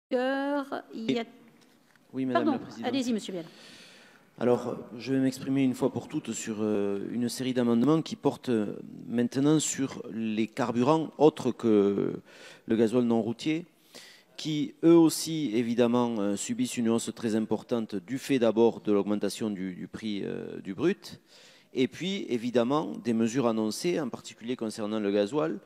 Il y a... Oui, Madame Pardon, la Présidente. allez-y, Monsieur Vial. Alors, je vais m'exprimer une fois pour toutes sur une série d'amendements qui portent maintenant sur les carburants autres que le gasoil non routier, qui eux aussi, évidemment, subissent une hausse très importante du fait d'abord de l'augmentation du prix du brut, et puis, évidemment, des mesures annoncées, en particulier concernant le gasoil,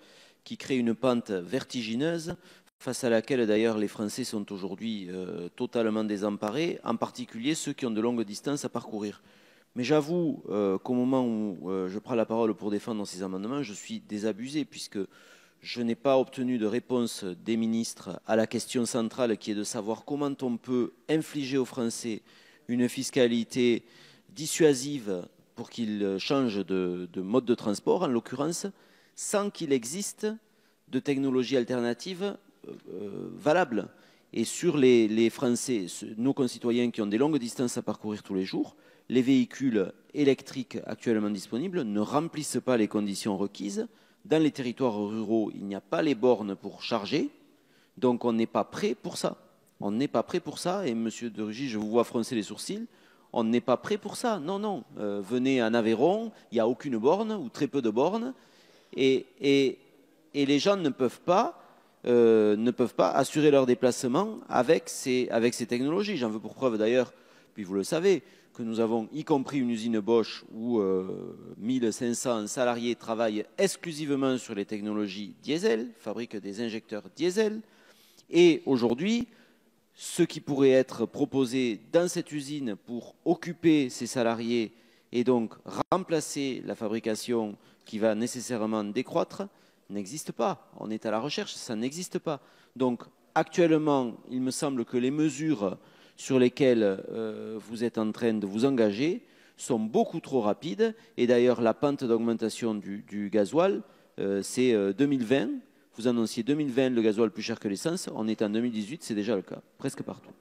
qui créent une pente vertigineuse, face à laquelle d'ailleurs les Français sont aujourd'hui totalement désemparés, en particulier ceux qui ont de longues distances à parcourir. Mais j'avoue qu'au moment où je prends la parole pour défendre ces amendements, je suis désabusé, puisque je n'ai pas obtenu de réponse des ministres à la question centrale qui est de savoir comment on peut infliger aux Français une fiscalité dissuasive pour qu'ils changent de mode de transport, en l'occurrence, sans qu'il existe de technologie alternative valable. Et sur les Français, nos concitoyens qui ont des longues distances à parcourir tous les jours, les véhicules électriques actuellement disponibles ne remplissent pas les conditions requises. Dans les territoires ruraux, il n'y a pas les bornes pour charger, donc on n'est pas prêt pour ça. On n'est pas prêt pour ça, et Monsieur de Rugy, je vous vois froncer les sourcils, on n'est pas prêt pour ça. Non, non, venez en Aveyron, il n'y a aucune borne, ou très peu de bornes, et les gens ne peuvent pas assurer leur déplacement avec ces technologies. J'en veux pour preuve d'ailleurs, puis vous le savez, que nous avons y compris une usine Bosch où 1500 salariés travaillent exclusivement sur les technologies diesel, fabriquent des injecteurs diesel. Et aujourd'hui, ce qui pourrait être proposé dans cette usine pour occuper ces salariés et donc remplacer la fabrication qui va nécessairement décroître, n'existe pas. On est à la recherche, ça n'existe pas. Donc actuellement, il me semble que les mesures sur lesquelles vous êtes en train de vous engager sont beaucoup trop rapides. Et d'ailleurs, la pente d'augmentation du gasoil, c'est 2020. Vous annonciez 2020 le gasoil plus cher que l'essence. On est en 2018, c'est déjà le cas, presque partout.